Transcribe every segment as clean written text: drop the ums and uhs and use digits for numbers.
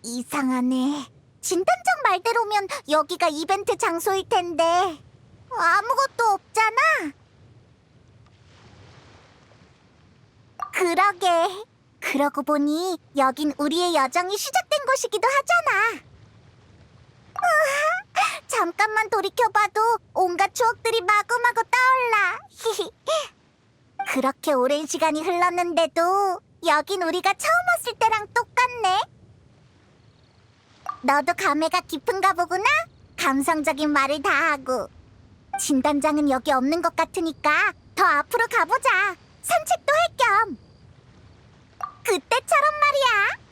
이상하네. 진단장 말대로면 여기가 이벤트 장소일 텐데 아무것도 없잖아. 그러게. 그러고 보니 여긴 우리의 여정이 시작된 곳이기도 하잖아. 잠깐만 돌이켜봐도 온갖 추억들이 마구마구 떠올라. 그렇게 오랜 시간이 흘렀는데도 여긴 우리가 처음 왔을 때랑 똑같네. 너도 감회가 깊은가 보구나? 감성적인 말을 다 하고. 진단장은 여기 없는 것 같으니까 더 앞으로 가보자. 산책도 할 겸. 그때처럼 말이야.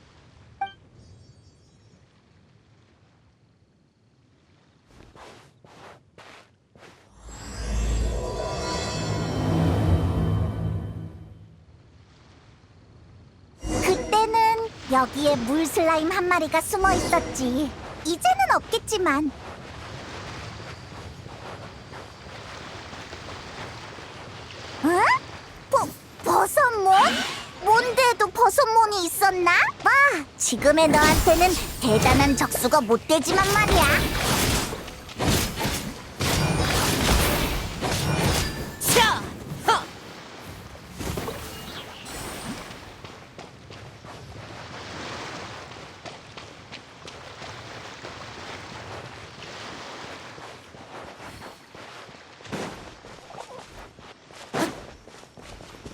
그때는 여기에 물 슬라임 한 마리가 숨어 있었지. 이제는 없겠지만. 응? 버섯몬? 뭔데도 버섯몬이 있었나? 지금의 너한테는 대단한 적수가 못 되지만 말이야. 차! 허!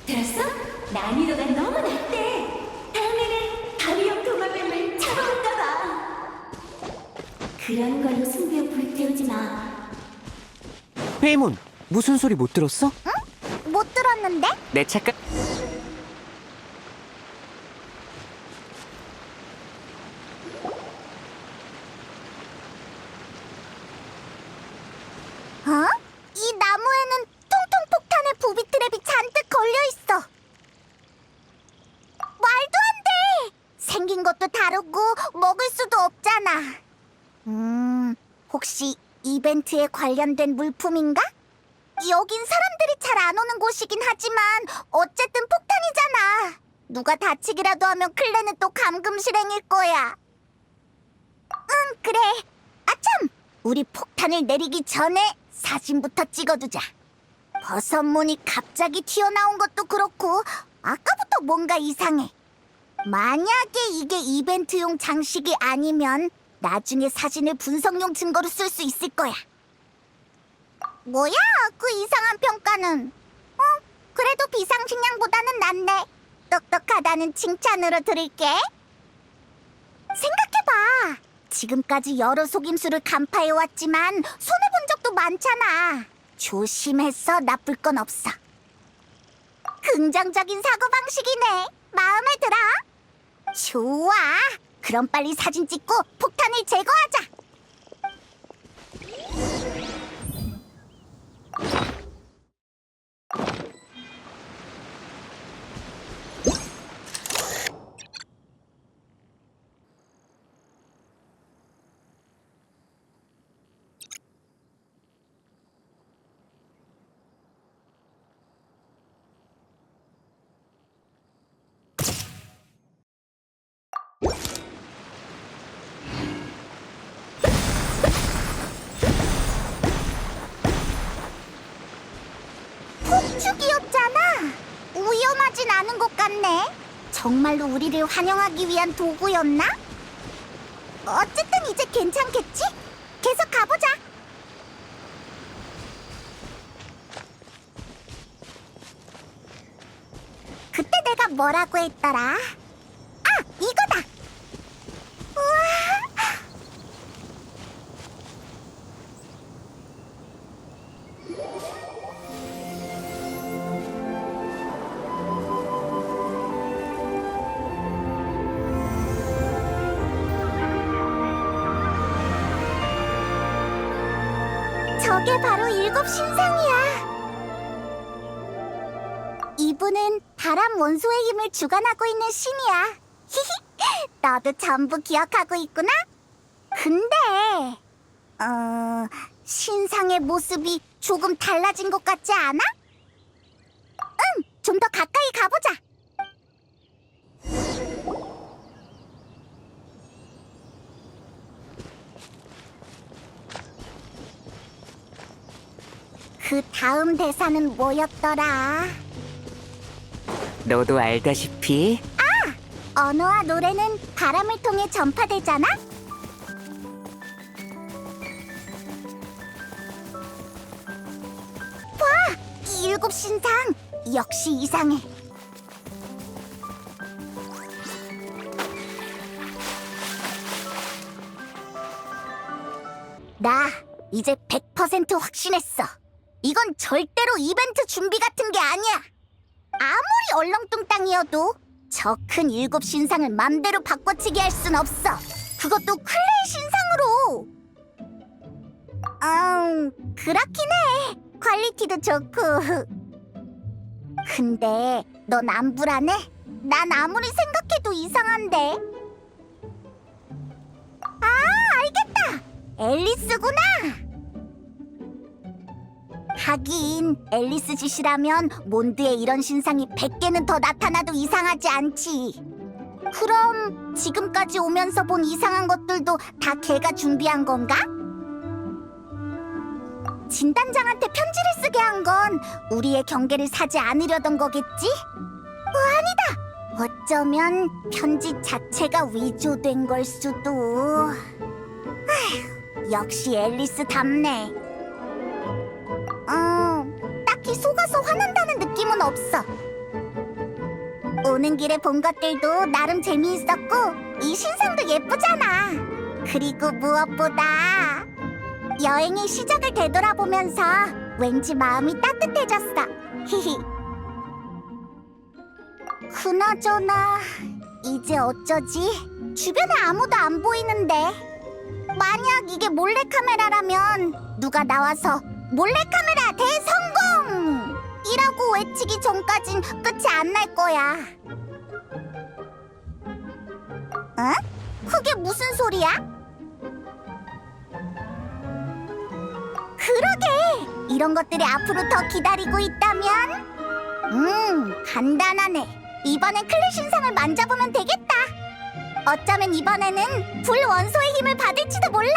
들었어? 난이도가 너무 낮대. 다음에는 다리형 도마뱀을 잡아올까봐. 그런 걸로 승부욕 불태우지 마. 회의문, 무슨 소리 못 들었어? 못 들었는데? 내 착각... 이 나무에는 통통 폭탄의 부비 트랩이 잔뜩 걸려있어. 말도 안 돼! 생긴 것도 다르고 먹을 수도 없잖아. 혹시 이벤트에 관련된 물품인가? 여긴 사람들이 잘 안 오는 곳이긴 하지만 어쨌든 폭탄이잖아. 누가 다치기라도 하면 클레는 또 감금 실행일 거야. 그래. 아참! 우리 폭탄을 내리기 전에 사진부터 찍어두자. 버섯몬이 갑자기 튀어나온 것도 그렇고 아까부터 뭔가 이상해. 만약에 이게 이벤트용 장식이 아니면 나중에 사진을 분석용 증거로 쓸 수 있을 거야. 뭐야, 그 이상한 평가는? 그래도 비상식량보다는 낫네. 똑똑하다는 칭찬으로 들을게. 생각해봐. 지금까지 여러 속임수를 간파해왔지만 손해본 적도 많잖아. 조심해서 나쁠 건 없어. 긍정적인 사고방식이네. 마음에 들어? 좋아. 그럼 빨리 사진 찍고 폭탄을 제거하자. 폭죽이었잖아. 위험하진 않은 것 같네. 정말로 우리를 환영하기 위한 도구였나? 어쨌든 이제 괜찮겠지? 계속 가보자. 그때 내가 뭐라고 했더라? 이거다. 우와. 저게 바로 일곱 신상이야. 이분은 바람 원소의 힘을 주관하고 있는 신이야. 히히, 나도 전부 기억하고 있구나. 근데 신상의 모습이 조금 달라진 것 같지 않아? 응, 좀 더 가까이 가보자. 그 다음 대사는 뭐였더라? 너도 알다시피 언어와 노래는 바람을 통해 전파되잖아? 봐! 이 일곱 신상 역시 이상해. 나 이제 100% 확신했어. 이건 절대로 이벤트 준비 같은 게 아니야. 아무리 얼렁뚱땅이어도 저 큰 일곱 신상을 맘대로 바꿔치기 할 순 없어. 그것도 클레이 신상으로. 그렇긴 해. 퀄리티도 좋고. 근데 넌 안 불안해? 난 아무리 생각해도 이상한데. 아, 알겠다. 앨리스구나. 하긴 앨리스 짓이라면 몬드에 이런 신상이 100개는 더 나타나도 이상하지 않지. 그럼 지금까지 오면서 본 이상한 것들도 다 걔가 준비한 건가? 진단장한테 편지를 쓰게 한 건 우리의 경계를 사지 않으려던 거겠지? 아니다! 어쩌면 편지 자체가 위조된 걸 수도. 아휴, 역시 앨리스답네. 딱히 속아서 화난다는 느낌은 없어. 오는 길에 본 것들도 나름 재미있었고 이 신상도 예쁘잖아. 그리고 무엇보다 여행의 시작을 되돌아보면서 왠지 마음이 따뜻해졌어. 히히. 그나저나 이제 어쩌지? 주변에 아무도 안 보이는데. 만약 이게 몰래카메라라면 누가 나와서 몰래카메라 대성공! 이라고 외치기 전까진 끝이 안 날 거야. 어? 그게 무슨 소리야? 그러게! 이런 것들이 앞으로 더 기다리고 있다면? 간단하네. 이번엔 클레 신상을 만져보면 되겠다. 어쩌면 이번에는 불 원소의 힘을 받을지도 몰라.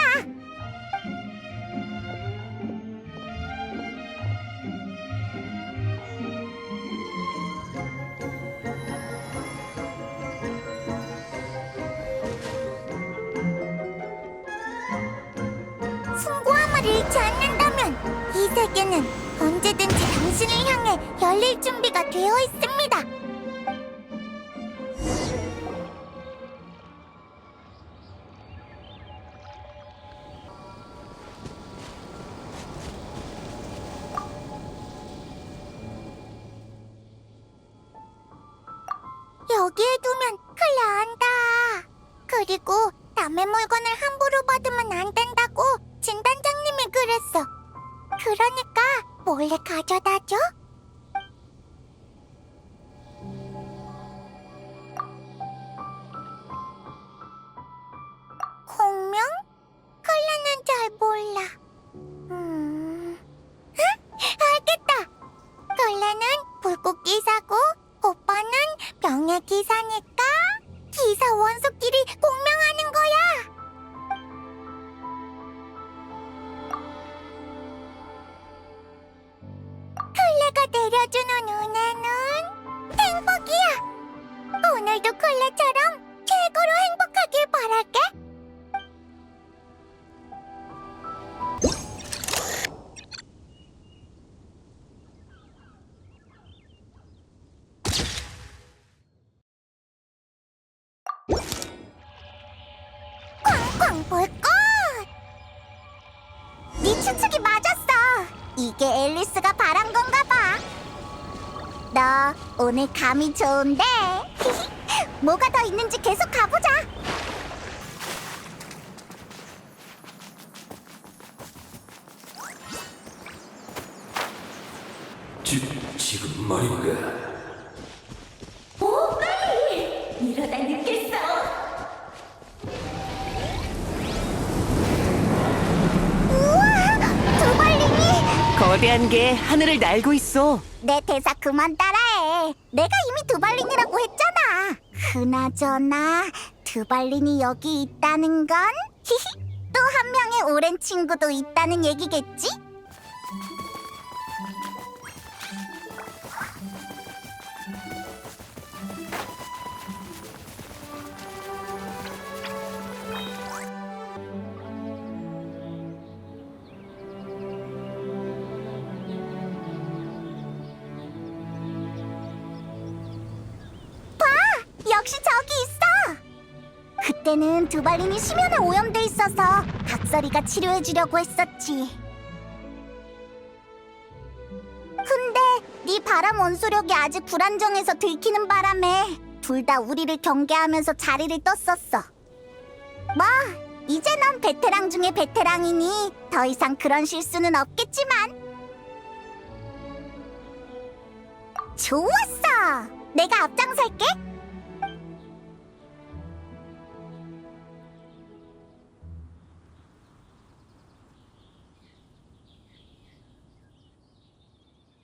승부함을 잃지 않는다면 이 세계는 언제든지 당신을 향해 열릴 준비가 되어 있습니다. 여기에 두면 큰일 난다. 그리고 남의 물건을 함부로 받으면 안 된다고 진단장님이 그랬어. 그러니까 몰래 가져다줘. 공명? 컬러는 잘 몰라. 알겠다. 컬러는 불꽃 기사고 오빠는 명예 기사니까 기사 원소끼리 공명하는 거야. 클레가 내려주는 은혜는 행복이야. 오늘도 클레처럼 최고로 행복하길 바랄게. 쾅쾅 불꽃! 네 추측이 맞았어. 이게 앨리스가 바란 건가 봐. 너 오늘 감이 좋은데? 뭐가 더 있는지 계속 가보자. 지금 말인가? 오, 빨리! 이러다 늦겠어. 거대한 게 하늘을 날고 있어. 내 대사 그만 따라해. 내가 이미 드발린이라고 했잖아. 그나저나 드발린이 여기 있다는 건 히히 또 한 명의 오랜 친구도 있다는 얘기겠지? 역시 저기 있어! 그때는 드발린이 수면에 오염돼 있어서 각설이가 치료해주려고 했었지. 근데 네 바람 원소력이 아직 불안정해서 들키는 바람에 둘 다 우리를 경계하면서 자리를 떴었어. 뭐, 이제 넌 베테랑 중에 베테랑이니 더 이상 그런 실수는 없겠지만. 좋았어! 내가 앞장설게!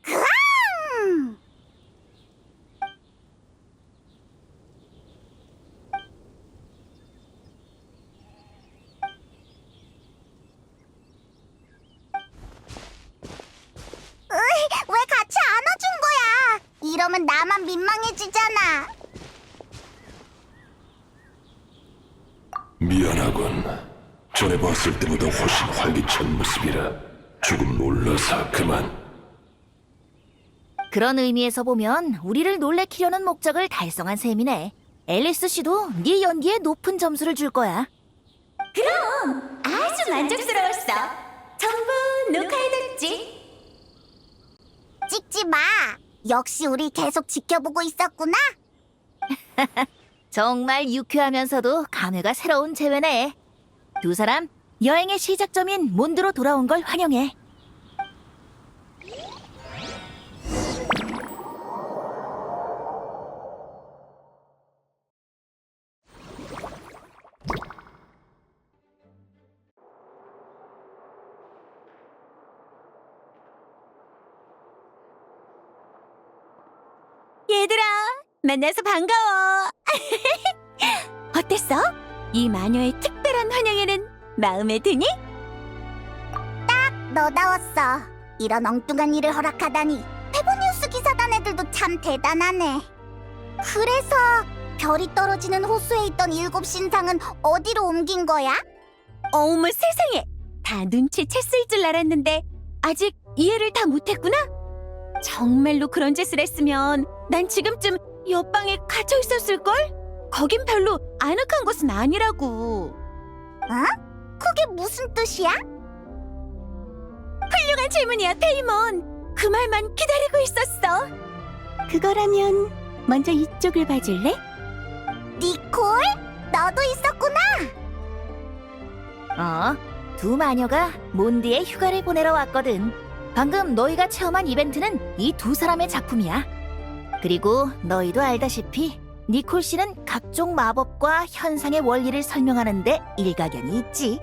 으앙! 왜 같이 안아준 거야? 이러면 나만 민망해지잖아. 미안하군. 전에 봤을 때보다 훨씬 활기찬 모습이라 조금 놀라서 그만. 그런 의미에서 보면 우리를 놀래키려는 목적을 달성한 셈이네. 앨리스 씨도 네 연기에 높은 점수를 줄 거야. 그럼 아주 만족스러웠어. 전부 녹화해뒀지. 찍지 마. 역시 우리 계속 지켜보고 있었구나. 정말 유쾌하면서도 감회가 새로운 재회네. 두 사람 여행의 시작점인 몬드로 돌아온 걸 환영해. 얘들아, 만나서 반가워. 어땠어? 이 마녀의 특별한 환영에는 마음에 드니? 너다웠어. 이런 엉뚱한 일을 허락하다니. 페보니우스 기사단 애들도 참 대단하네. 그래서 별이 떨어지는 호수에 있던 7신상은 어디로 옮긴 거야? 어머 세상에! 다 눈치챘을 줄 알았는데 아직 이해를 다 못했구나? 정말로 그런 짓을 했으면 난 지금쯤 옆방에 갇혀 있었을걸? 거긴 별로 아늑한 곳은 아니라고. 그게 무슨 뜻이야? 훌륭한 질문이야, 페이몬. 그 말만 기다리고 있었어. 그거라면 먼저 이쪽을 봐줄래? 니콜? 너도 있었구나. 두 마녀가 몬드에 휴가를 보내러 왔거든. 방금 너희가 체험한 이벤트는 이 두 사람의 작품이야. 그리고 너희도 알다시피 니콜 씨는 각종 마법과 현상의 원리를 설명하는데 일가견이 있지.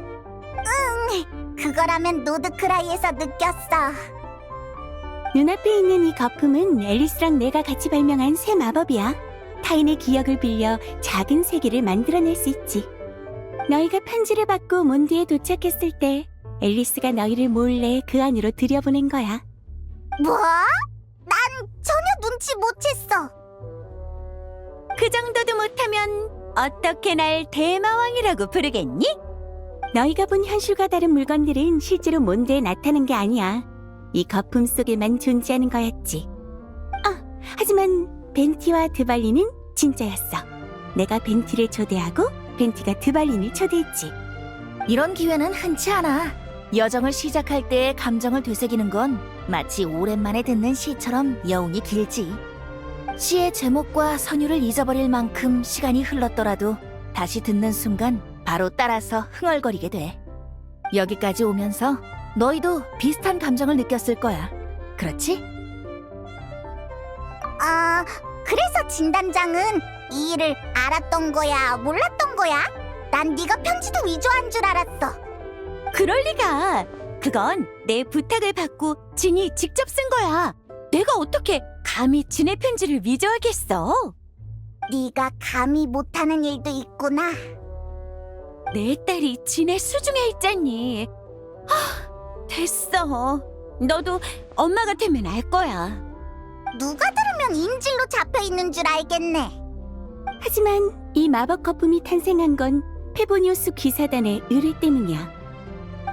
그거라면 노드크라이에서 느꼈어. 눈앞에 있는 이 거품은 앨리스랑 내가 같이 발명한 새 마법이야. 타인의 기억을 빌려 작은 세계를 만들어낼 수 있지. 너희가 편지를 받고 몬드에 도착했을 때 앨리스가 너희를 몰래 그 안으로 들여보낸 거야. 뭐? 난 전혀 눈치 못 챘어. 그 정도도 못하면 어떻게 날 대마왕이라고 부르겠니? 너희가 본 현실과 다른 물건들은 실제로 몬드에 나타난 게 아니야. 이 거품 속에만 존재하는 거였지. 하지만 벤티와 드발린은 진짜였어. 내가 벤티를 초대하고 벤티가 드발린을 초대했지. 이런 기회는 흔치 않아. 여정을 시작할 때의 감정을 되새기는 건 마치 오랜만에 듣는 시처럼 여운이 길지. 시의 제목과 선율을 잊어버릴 만큼 시간이 흘렀더라도 다시 듣는 순간 바로 따라서 흥얼거리게 돼. 여기까지 오면서 너희도 비슷한 감정을 느꼈을 거야. 그렇지? 그래서 진단장은 이 일을 알았던 거야, 몰랐던 거야? 난 네가 편지도 위조한 줄 알았어. 그럴 리가. 그건 내 부탁을 받고 진이 직접 쓴 거야. 내가 어떻게 감히 진의 편지를 위조하겠어? 네가 감히 못하는 일도 있구나. 내 딸이 진의 수중에 있잖니. 됐어. 너도 엄마가 되면 알 거야. 누가 들으면 인질로 잡혀 있는 줄 알겠네. 하지만 이 마법 거품이 탄생한 건 페보니우스 기사단의 의뢰 때문이야.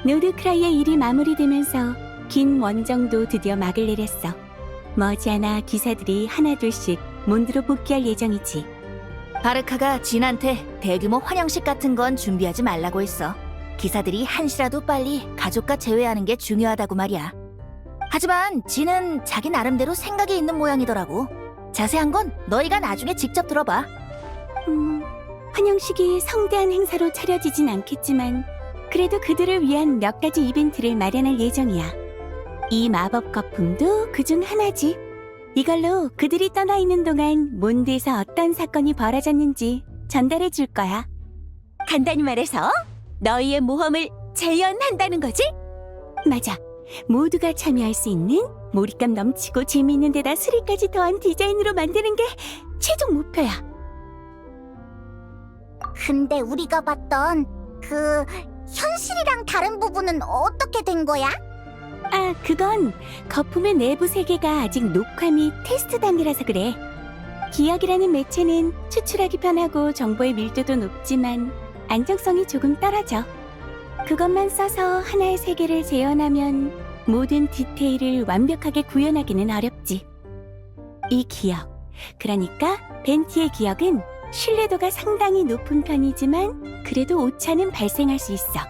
노드크라이의 일이 마무리되면서 긴 원정도 드디어 막을 내렸어. 머지않아 기사들이 하나둘씩 몬드로 복귀할 예정이지. 바르카가 진한테 대규모 환영식 같은 건 준비하지 말라고 했어. 기사들이 한시라도 빨리 가족과 재회하는 게 중요하다고 말이야. 하지만 진은 자기 나름대로 생각이 있는 모양이더라고. 자세한 건 너희가 나중에 직접 들어봐. 환영식이 성대한 행사로 차려지진 않겠지만 그래도 그들을 위한 몇 가지 이벤트를 마련할 예정이야. 이 마법 거품도 그중 하나지. 이걸로 그들이 떠나 있는 동안 몬드에서 어떤 사건이 벌어졌는지 전달해 줄 거야. 간단히 말해서 너희의 모험을 재현한다는 거지? 맞아. 모두가 참여할 수 있는 몰입감 넘치고 재미있는 데다 스릴까지 더한 디자인으로 만드는 게 최종 목표야. 근데 우리가 봤던 그 현실이랑 다른 부분은 어떻게 된 거야? 아, 그건 거품의 내부 세계가 아직 녹화 및 테스트 단계라서 그래. 기억이라는 매체는 추출하기 편하고 정보의 밀도도 높지만 안정성이 조금 떨어져. 그것만 써서 하나의 세계를 재현하면 모든 디테일을 완벽하게 구현하기는 어렵지. 이 기억, 그러니까 벤티의 기억은 신뢰도가 상당히 높은 편이지만 그래도 오차는 발생할 수 있어.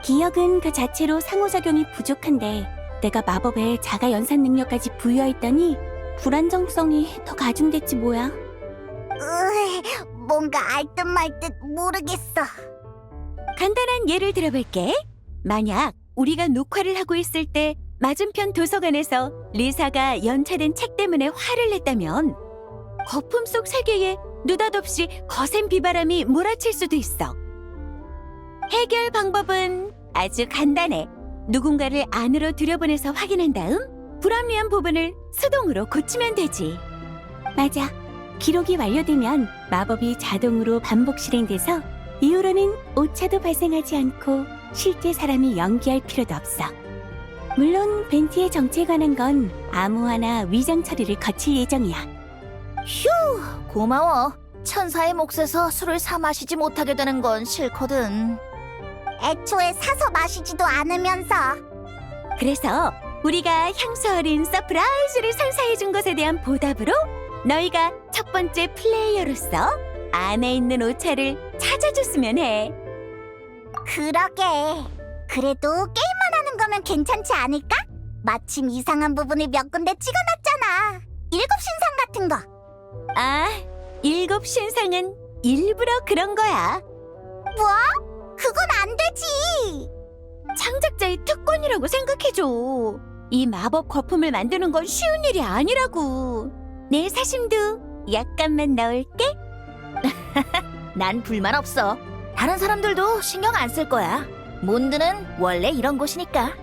기억은 그 자체로 상호작용이 부족한데 내가 마법에 자가 연산 능력까지 부여했더니 불안정성이 더 가중됐지 뭐야. 뭔가 알 듯 말 듯 모르겠어. 간단한 예를 들어볼게. 만약 우리가 녹화를 하고 있을 때 맞은편 도서관에서 리사가 연차된 책 때문에 화를 냈다면 거품 속 세계에 느닷없이 거센 비바람이 몰아칠 수도 있어. 해결 방법은 아주 간단해. 누군가를 안으로 들여보내서 확인한 다음 불합리한 부분을 수동으로 고치면 되지. 맞아. 기록이 완료되면 마법이 자동으로 반복 실행돼서 이후로는 오차도 발생하지 않고 실제 사람이 연기할 필요도 없어. 물론 벤티의 정체에 관한 건 암호화나 위장 처리를 거칠 예정이야. 휴, 고마워. 천사의 몫에서 술을 사 마시지 못하게 되는 건 싫거든. 애초에 사서 마시지도 않으면서. 그래서 우리가 향수 어린 서프라이즈를 선사해준 것에 대한 보답으로 너희가 첫 번째 플레이어로서 안에 있는 오차를 찾아줬으면 해. 그러게. 그래도 게임만 하는 거면 괜찮지 않을까? 마침 이상한 부분을 몇 군데 찍어놨잖아. 일곱 신상 같은 거. 아, 일곱 신상은 일부러 그런 거야. 뭐? 그건 안 되지. 창작자의 특권이라고 생각해줘. 이 마법 거품을 만드는 건 쉬운 일이 아니라고. 내 사심도 약간만 넣을게. 난 불만 없어. 다른 사람들도 신경 안 쓸 거야. 몬드는 원래 이런 곳이니까.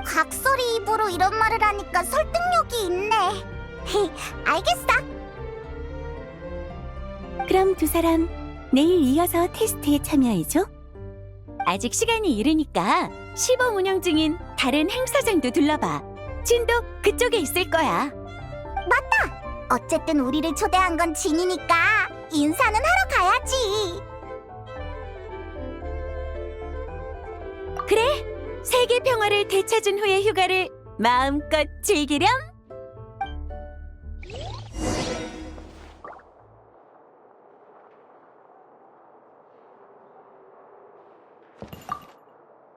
각설이 입으로 이런 말을 하니까 설득력이 있네. 알겠어. 그럼 두 사람 내일 이어서 테스트에 참여해줘. 아직 시간이 이르니까 시범 운영 중인 다른 행사장도 둘러봐. 진도 그쪽에 있을 거야. 어쨌든 우리를 초대한 건 진이니까 인사는 하러 가야지. 그래, 세계 평화를 되찾은 후의 휴가를 마음껏 즐기렴.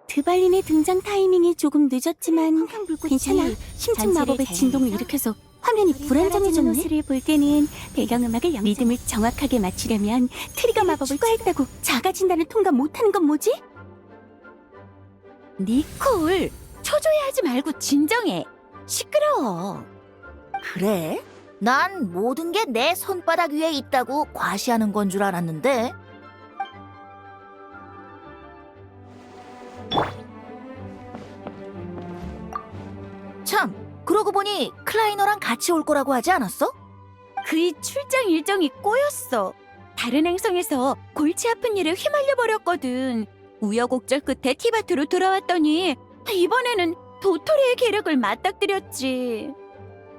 드발린의 등장 타이밍이 조금 늦었지만 괜찮아. 심층 마법의 진동을 일으켜서 화면이 불안정해진 옷을 볼 때는 배경음악을 리듬을 정확하게 맞추려면 트리거 마법을 추가했다고 작아진다는 통과 못하는 건 뭐지? 니콜, 초조해하지 말고 진정해. 시끄러워. 그래? 난 모든 게 내 손바닥 위에 있다고 과시하는 건 줄 알았는데. 그러고 보니 클라이너랑 같이 올 거라고 하지 않았어? 그의 출장 일정이 꼬였어. 다른 행성에서 골치 아픈 일에 휘말려 버렸거든. 우여곡절 끝에 티바트로 돌아왔더니 이번에는 도토리의 계략을 맞닥뜨렸지.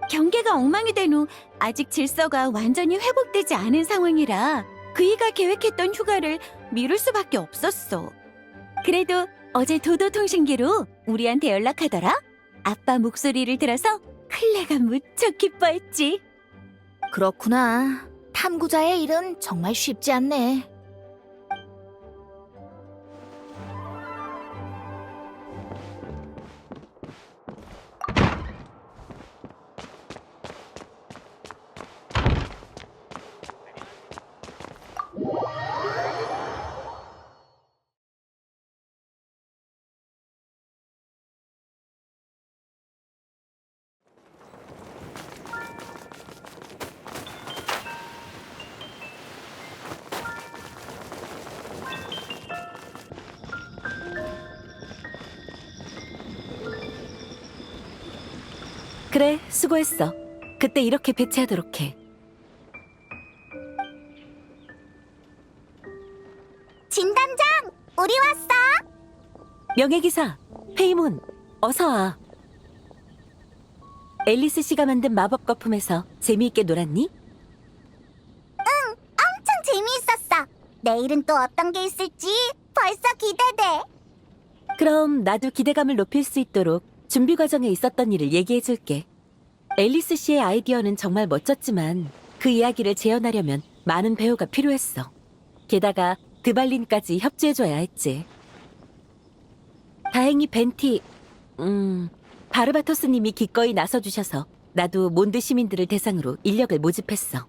경계가 엉망이 된 후 아직 질서가 완전히 회복되지 않은 상황이라 그이가 계획했던 휴가를 미룰 수밖에 없었어. 그래도 어제 도도통신기로 우리한테 연락하더라. 아빠 목소리를 들어서 클레가 무척 기뻐했지. 그렇구나. 탐구자의 일은 정말 쉽지 않네. 그래, 수고했어. 그때 이렇게 배치하도록 해. 진단장, 우리 왔어. 명예기사, 페이몬, 어서 와. 앨리스 씨가 만든 마법 거품에서 재미있게 놀았니? 엄청 재미있었어. 내일은 또 어떤 게 있을지 벌써 기대돼. 그럼 나도 기대감을 높일 수 있도록 준비 과정에 있었던 일을 얘기해줄게. 앨리스 씨의 아이디어는 정말 멋졌지만 그 이야기를 재현하려면 많은 배우가 필요했어. 게다가 드발린까지 협조해줘야 했지. 다행히 벤티, 바르바토스님이 기꺼이 나서주셔서 나도 몬드 시민들을 대상으로 인력을 모집했어.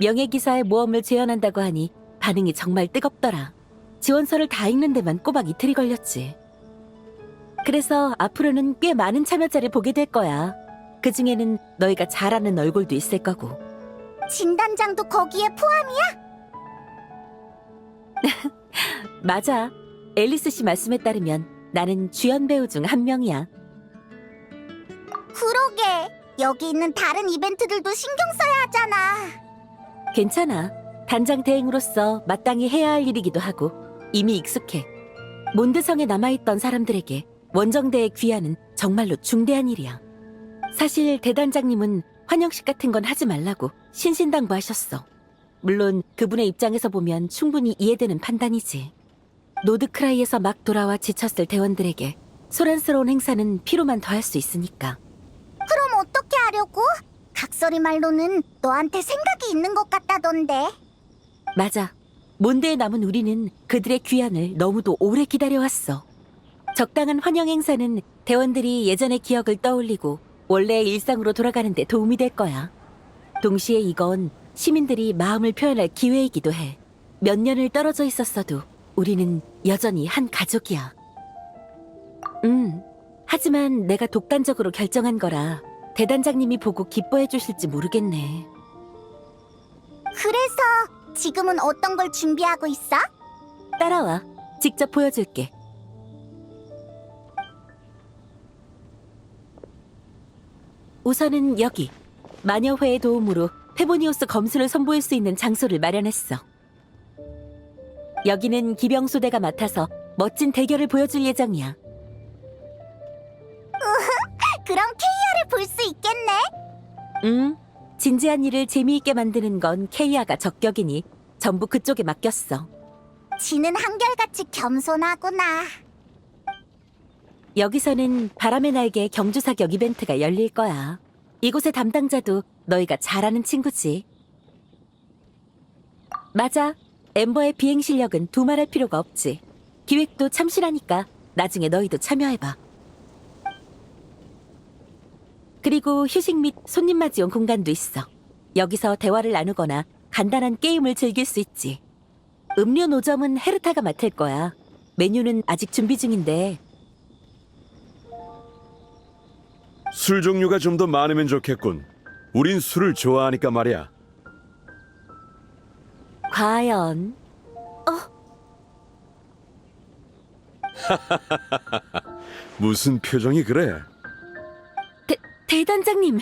명예기사의 모험을 재현한다고 하니 반응이 정말 뜨겁더라. 지원서를 다 읽는 데만 꼬박 이틀이 걸렸지. 그래서 앞으로는 꽤 많은 참여자를 보게 될 거야. 그 중에는 너희가 잘 아는 얼굴도 있을 거고. 진단장도 거기에 포함이야? 맞아. 앨리스 씨 말씀에 따르면 나는 주연 배우 중 한 명이야. 그러게. 여기 있는 다른 이벤트들도 신경 써야 하잖아. 괜찮아. 단장 대행으로서 마땅히 해야 할 일이기도 하고 이미 익숙해. 몬드성에 남아있던 사람들에게 원정대의 귀환은 정말로 중대한 일이야. 사실 대단장님은 환영식 같은 건 하지 말라고 신신당부하셨어. 물론 그분의 입장에서 보면 충분히 이해되는 판단이지. 노드크라이에서 막 돌아와 지쳤을 대원들에게 소란스러운 행사는 피로만 더할 수 있으니까. 그럼 어떻게 하려고? 각설이 말로는 너한테 생각이 있는 것 같다던데. 맞아. 몬드에 남은 우리는 그들의 귀환을 너무도 오래 기다려왔어. 적당한 환영 행사는 대원들이 예전의 기억을 떠올리고 원래의 일상으로 돌아가는 데 도움이 될 거야. 동시에 이건 시민들이 마음을 표현할 기회이기도 해. 몇 년을 떨어져 있었어도 우리는 여전히 한 가족이야. 하지만 내가 독단적으로 결정한 거라 대단장님이 보고 기뻐해 주실지 모르겠네. 그래서 지금은 어떤 걸 준비하고 있어? 따라와. 직접 보여줄게. 우선은 여기. 마녀회의 도움으로 페보니우스 검수를 선보일 수 있는 장소를 마련했어. 여기는 기병소대가 맡아서 멋진 대결을 보여줄 예정이야. 그럼 케이아를 볼 수 있겠네? 진지한 일을 재미있게 만드는 건 케이아가 적격이니 전부 그쪽에 맡겼어. 지는 한결같이 겸손하구나. 여기서는 바람의 날개 경주사격 이벤트가 열릴 거야. 이곳의 담당자도 너희가 잘 아는 친구지. 맞아. 엠버의 비행 실력은 두말할 필요가 없지. 기획도 참신하니까 나중에 너희도 참여해봐. 그리고 휴식 및 손님 맞이용 공간도 있어. 여기서 대화를 나누거나 간단한 게임을 즐길 수 있지. 음료 노점은 헤르타가 맡을 거야. 메뉴는 아직 준비 중인데. 술 종류가 좀 더 많으면 좋겠군. 우린 술을 좋아하니까 말이야. 과연... 무슨 표정이 그래? 대단장님,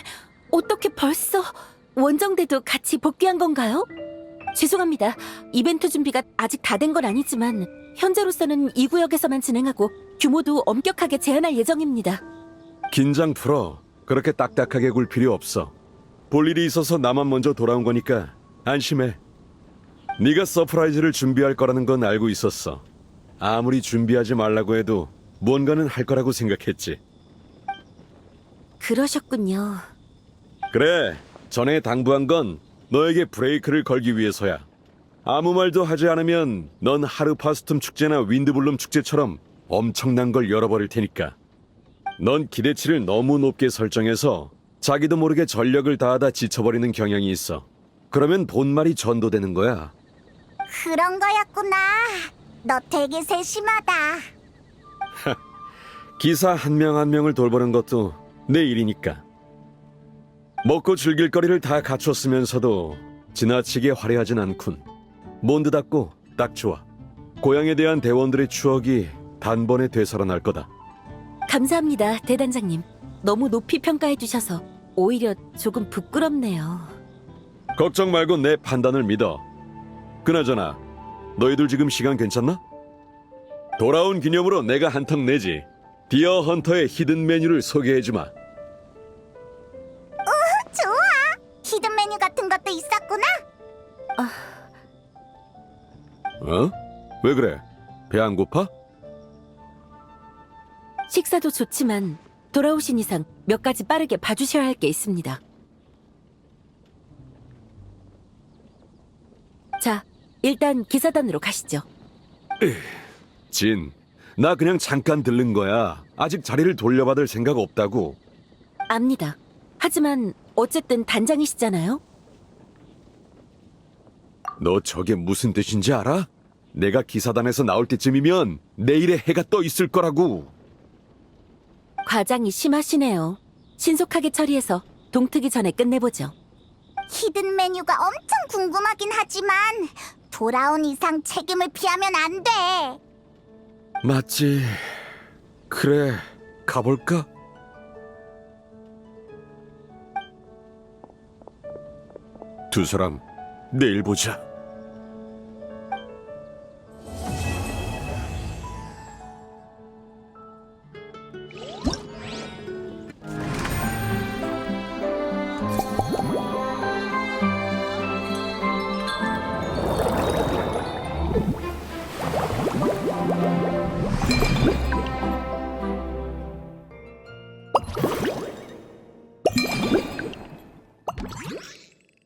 어떻게 벌써 원정대도 같이 복귀한 건가요? 죄송합니다. 이벤트 준비가 아직 다 된 건 아니지만 현재로서는 이 구역에서만 진행하고 규모도 엄격하게 제한할 예정입니다. 긴장 풀어. 그렇게 딱딱하게 굴 필요 없어. 볼 일이 있어서 나만 먼저 돌아온 거니까 안심해. 네가 서프라이즈를 준비할 거라는 건 알고 있었어. 아무리 준비하지 말라고 해도 뭔가는 할 거라고 생각했지. 그러셨군요. 그래, 전에 당부한 건 너에게 브레이크를 걸기 위해서야. 아무 말도 하지 않으면 넌 하르파스툼 축제나 윈드블룸 축제처럼 엄청난 걸 열어버릴 테니까. 넌 기대치를 너무 높게 설정해서 자기도 모르게 전력을 다하다 지쳐버리는 경향이 있어. 그러면 본말이 전도되는 거야. 그런 거였구나. 너 되게 세심하다. 기사 한 명 한 명을 돌보는 것도 내 일이니까. 먹고 즐길 거리를 다 갖췄으면서도 지나치게 화려하진 않군. 몬드답고 딱 좋아. 고향에 대한 대원들의 추억이 단번에 되살아날 거다. 감사합니다, 대단장님. 너무 높이 평가해 주셔서 오히려 조금 부끄럽네요. 걱정 말고 내 판단을 믿어. 그나저나 너희들 지금 시간 괜찮나? 돌아온 기념으로 내가 한턱 내지. 디어 헌터의 히든 메뉴를 소개해주마. 좋아. 히든 메뉴 같은 것도 있었구나. 어? 왜 그래? 배 안 고파? 식사도 좋지만 돌아오신 이상 몇 가지 빠르게 봐주셔야 할 게 있습니다. 자, 일단 기사단으로 가시죠. 진, 나 그냥 잠깐 들른 거야. 아직 자리를 돌려받을 생각 없다고. 압니다. 하지만 어쨌든 단장이시잖아요. 너 저게 무슨 뜻인지 알아? 내가 기사단에서 나올 때쯤이면 내일의 해가 떠 있을 거라고. 과장이 심하시네요. 신속하게 처리해서 동트기 전에 끝내보죠. 히든 메뉴가 엄청 궁금하긴 하지만 돌아온 이상 책임을 피하면 안 돼. 맞지. 그래, 가볼까? 두 사람 내일 보자.